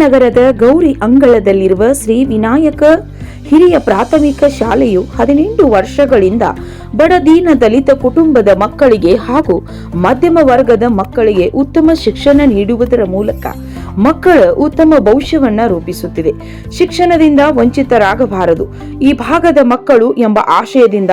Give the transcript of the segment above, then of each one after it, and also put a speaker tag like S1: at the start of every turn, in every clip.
S1: ನಗರದ ಗೌರಿ ಅಂಗಳದಲ್ಲಿರುವ ಶ್ರೀ ವಿನಾಯಕ ಹಿರಿಯ ಪ್ರಾಥಮಿಕ ಶಾಲೆಯು 18 ವರ್ಷಗಳಿಂದ ಬಡ ದೀನ ದಲಿತ ಕುಟುಂಬದ ಮಕ್ಕಳಿಗೆ ಹಾಗೂ ಮಧ್ಯಮ ವರ್ಗದ ಮಕ್ಕಳಿಗೆ ಉತ್ತಮ ಶಿಕ್ಷಣ ನೀಡುವುದರ ಮೂಲಕ ಮಕ್ಕಳ ಉತ್ತಮ ಭವಿಷ್ಯವನ್ನ ರೂಪಿಸುತ್ತಿದೆ. ಶಿಕ್ಷಣದಿಂದ ವಂಚಿತರಾಗಬಾರದು ಈ ಭಾಗದ ಮಕ್ಕಳು ಎಂಬ ಆಶಯದಿಂದ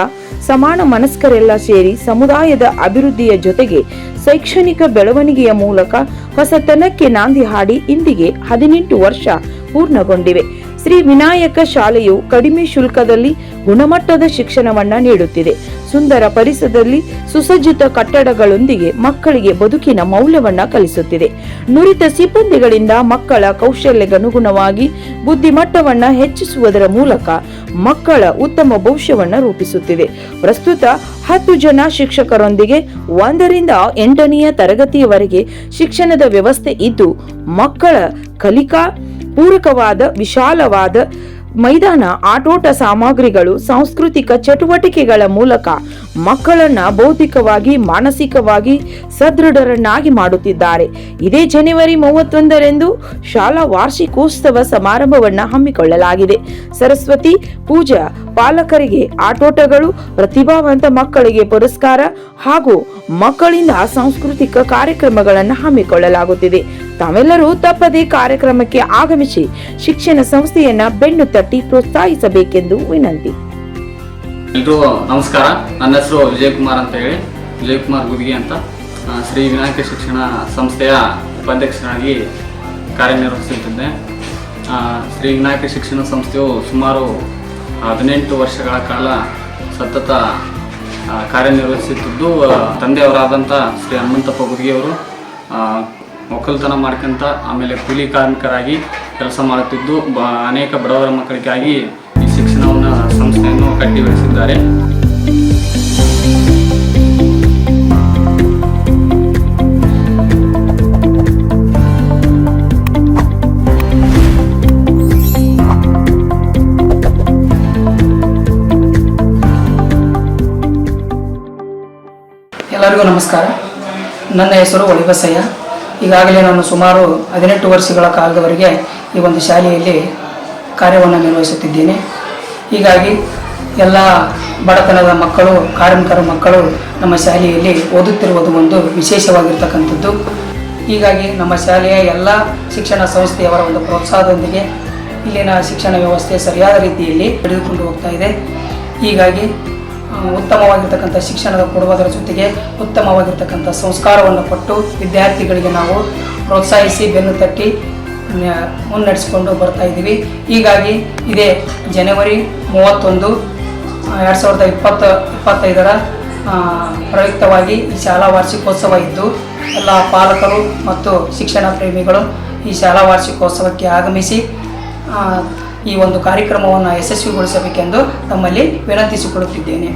S1: ಸಮಾನ ಮನಸ್ಕರೆಲ್ಲ ಸೇರಿ ಸಮುದಾಯದ ಅಭಿವೃದ್ಧಿಯ ಜೊತೆಗೆ ಶೈಕ್ಷಣಿಕ ಬೆಳವಣಿಗೆಯ ಮೂಲಕ ಹೊಸತನಕ್ಕೆ ನಾಂದಿ ಹಾಡಿ ಇಂದಿಗೆ 18 ವರ್ಷ ಪೂರ್ಣಗೊಂಡಿವೆ. ಶ್ರೀ ವಿನಾಯಕ ಶಾಲೆಯು ಕಡಿಮೆ ಶುಲ್ಕದಲ್ಲಿ ಗುಣಮಟ್ಟದ ಶಿಕ್ಷಣವನ್ನ ನೀಡುತ್ತಿದೆ. ಸುಂದರ ಪರಿಸರದಲ್ಲಿ ಸುಸಜ್ಜಿತ ಕಟ್ಟಡಗಳೊಂದಿಗೆ ಮಕ್ಕಳಿಗೆ ಬದುಕಿನ ಮೌಲ್ಯವನ್ನ ಕಲಿಸುತ್ತಿದೆ. ನುರಿತ ಸಿಬ್ಬಂದಿಗಳಿಂದ ಮಕ್ಕಳ ಕೌಶಲ್ಯಗನುಗುಣವಾಗಿ ಬುದ್ಧಿಮಟ್ಟವನ್ನ ಹೆಚ್ಚಿಸುವುದರ ಮೂಲಕ ಮಕ್ಕಳ ಉತ್ತಮ ಭವಿಷ್ಯವನ್ನ ರೂಪಿಸುತ್ತಿದೆ. ಪ್ರಸ್ತುತ 10 ಜನ ಶಿಕ್ಷಕರೊಂದಿಗೆ 1ರಿಂದ 8ನೇ ತರಗತಿಯವರೆಗೆ ಶಿಕ್ಷಣದ ವ್ಯವಸ್ಥೆ ಇದ್ದು, ಮಕ್ಕಳ ಕಲಿಕಾ ಪೂರಕವಾದ ವಿಶಾಲವಾದ ಮೈದಾನ, ಆಟೋಟ ಸಾಮಗ್ರಿಗಳು, ಸಾಂಸ್ಕೃತಿಕ ಚಟುವಟಿಕೆಗಳ ಮೂಲಕ ಮಕ್ಕಳನ್ನ ಬೌದ್ಧಿಕವಾಗಿ ಮಾನಸಿಕವಾಗಿ ಸದೃಢರನ್ನಾಗಿ ಮಾಡುತ್ತಿದ್ದಾರೆ. ಇದೇ ಜನವರಿ 31ರಂದು ಶಾಲಾ ವಾರ್ಷಿಕೋತ್ಸವ ಸಮಾರಂಭವನ್ನ ಹಮ್ಮಿಕೊಳ್ಳಲಾಗಿದೆ. ಸರಸ್ವತಿ ಪೂಜಾ, ಪಾಲಕರಿಗೆ ಆಟೋಟಗಳು, ಪ್ರತಿಭಾವಂತ ಮಕ್ಕಳಿಗೆ ಪುರಸ್ಕಾರ ಹಾಗೂ ಮಕ್ಕಳಿಂದ ಸಾಂಸ್ಕೃತಿಕ ಕಾರ್ಯಕ್ರಮಗಳನ್ನು ಹಮ್ಮಿಕೊಳ್ಳಲಾಗುತ್ತಿದೆ. ತಾವೆಲ್ಲರೂ ತಪ್ಪದೇ ಕಾರ್ಯಕ್ರಮಕ್ಕೆ ಆಗಮಿಸಿ ಶಿಕ್ಷಣ ಸಂಸ್ಥೆಯನ್ನ ಬೆನ್ನು ತಟ್ಟಿ ಪ್ರೋತ್ಸಾಹಿಸಬೇಕೆಂದು ವಿನಂತಿ.
S2: ಎಲ್ರಿಗೂ ನಮಸ್ಕಾರ. ನನ್ನ ಹೆಸರು ವಿಜಯಕುಮಾರ್ ಅಂತ ಹೇಳಿ, ವಿಜಯಕುಮಾರ್ ಗುದಿಗೆ ಅಂತ, ಶ್ರೀ ವಿನಾಯಕ ಶಿಕ್ಷಣ ಸಂಸ್ಥೆಯ ಉಪಾಧ್ಯಕ್ಷರಾಗಿ ಕಾರ್ಯನಿರ್ವಹಿಸುತ್ತಿದ್ದೆ. ಶ್ರೀ ವಿನಾಯಕ ಶಿಕ್ಷಣ ಸಂಸ್ಥೆಯು ಸುಮಾರು 18 ವರ್ಷಗಳ ಕಾಲ ಸತತ ಕಾರ್ಯನಿರ್ವಹಿಸುತ್ತಿದ್ದು, ತಂದೆಯವರಾದಂಥ ಶ್ರೀ ಹನುಮಂತಪ್ಪ ಗುದಿಗೆಯವರು ಒಕ್ಕಲ್ತನ ಮಾಡ್ಕೊಂತ ಆಮೇಲೆ ಕೂಲಿ ಕಾರ್ಮಿಕರಾಗಿ ಕೆಲಸ ಮಾಡುತ್ತಿದ್ದು ಅನೇಕ ಬಡವರ ಮಕ್ಕಳಿಗಾಗಿ ಈ ಶಿಕ್ಷಣವನ್ನು ಸಂಸ್ಥೆಯನ್ನು ಕಟ್ಟಿ ಬೆಳೆಸಿದ್ದಾರೆ.
S3: ಎಲ್ಲರಿಗೂ ನಮಸ್ಕಾರ. ನನ್ನ ಹೆಸರು ಒಳಿಬಸಯ್ಯ. ಈಗಾಗಲೇ ನಾನು ಸುಮಾರು 18 ವರ್ಷಗಳ ಕಾಲದವರೆಗೆ ಈ ಒಂದು ಶಾಲೆಯಲ್ಲಿ ಕಾರ್ಯವನ್ನು ನಿರ್ವಹಿಸುತ್ತಿದ್ದೇನೆ. ಹೀಗಾಗಿ ಎಲ್ಲ ಬಡತನದ ಮಕ್ಕಳು, ಕಾರ್ಮಿಕರ ಮಕ್ಕಳು ನಮ್ಮ ಶಾಲೆಯಲ್ಲಿ ಓದುತ್ತಿರುವುದು ಒಂದು ವಿಶೇಷವಾಗಿರ್ತಕ್ಕಂಥದ್ದು. ಹೀಗಾಗಿ ನಮ್ಮ ಶಾಲೆಯ ಎಲ್ಲ ಶಿಕ್ಷಣ ಸಂಸ್ಥೆಯವರ ಒಂದು ಪ್ರೋತ್ಸಾಹದೊಂದಿಗೆ ಇಲ್ಲಿನ ಶಿಕ್ಷಣ ವ್ಯವಸ್ಥೆ ಸರಿಯಾದ ರೀತಿಯಲ್ಲಿ ನಡೆದುಕೊಂಡು ಹೋಗ್ತಾ ಇದೆ. ಹೀಗಾಗಿ ಉತ್ತಮವಾಗಿರ್ತಕ್ಕಂಥ ಶಿಕ್ಷಣದ ಕೊಡುವುದರ ಜೊತೆಗೆ ಉತ್ತಮವಾಗಿರ್ತಕ್ಕಂಥ ಸಂಸ್ಕಾರವನ್ನು ಕೊಟ್ಟು ವಿದ್ಯಾರ್ಥಿಗಳಿಗೆ ನಾವು ಪ್ರೋತ್ಸಾಹಿಸಿ ಬೆನ್ನು ತಟ್ಟಿ ಮುನ್ನಡೆಸಿಕೊಂಡು ಬರ್ತಾ ಇದ್ದೀವಿ. ಹೀಗಾಗಿ ಇದೇ ಜನವರಿ 31, 2025ರ ಪ್ರಯುಕ್ತವಾಗಿ ಈ ಶಾಲಾ ವಾರ್ಷಿಕೋತ್ಸವ ಇದ್ದು, ಎಲ್ಲ ಪಾಲಕರು ಮತ್ತು ಶಿಕ್ಷಣ ಪ್ರೇಮಿಗಳು ಈ ಶಾಲಾ ವಾರ್ಷಿಕೋತ್ಸವಕ್ಕೆ ಆಗಮಿಸಿ ಈ ಒಂದು ಕಾರ್ಯಕ್ರಮವನ್ನು ಯಶಸ್ವಿಗೊಳಿಸಬೇಕೆಂದು ತಮ್ಮಲ್ಲಿ ವಿನಂತಿಸಿಕೊಳ್ಳುತ್ತಿದ್ದೇನೆ.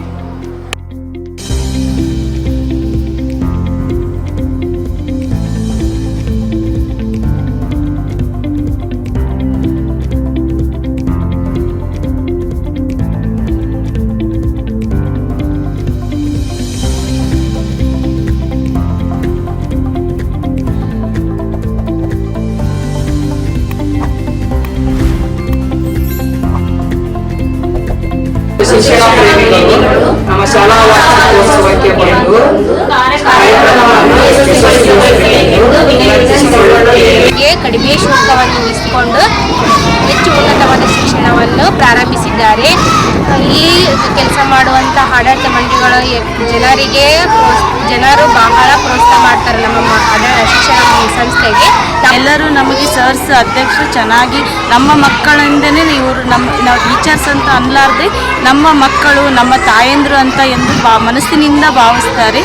S3: ಶಿಕ್ಷಣ ಪ್ರೇಮಿಗಳು ನಮ್ಮ ಶಾಲಾ ವಾರ್ಷಿಕೋತ್ಸವಕ್ಕೆ ಬಂದು
S4: ಕಡಿಮೆ ಶುಲ್ಕವನ್ನು ಉಳಿಸಿಕೊಂಡು ಹೆಚ್ಚು ಉನ್ನತವಾದ ಶಿಕ್ಷಣವನ್ನು ಪ್ರಾರಂಭಿಸಿದ್ದಾರೆ. ಇಲ್ಲಿ ಕೆಲಸ ಮಾಡುವಂಥ ಆಡಳಿತ ಮಂಡಳಿಗಳು ಜನರು ಬಹಳ ಪ್ರೋತ್ಸಾಹ ಮಾಡ್ತಾರೆ ನಮ್ಮ ಶಿಕ್ಷಣ ಸಂಸ್ಥೆಗೆ.
S5: ಎಲ್ಲರೂ ನಮಗೆ ಸರ್ಸ್ ಅಧ್ಯಕ್ಷರು ಚೆನ್ನಾಗಿ ನಮ್ಮ ಮಕ್ಕಳಿಂದನೇ ಇವರು ನಾವು ಟೀಚರ್ಸ್ ಅಂತ ಅನ್ಲಾರ್ದೆ ನಮ್ಮ ಮಕ್ಕಳು ನಮ್ಮ ತಾಯಂದ್ರು ಅಂತ ಎಂದು ಮನಸ್ಸಿನಿಂದ ಭಾವಿಸ್ತಾರೆ.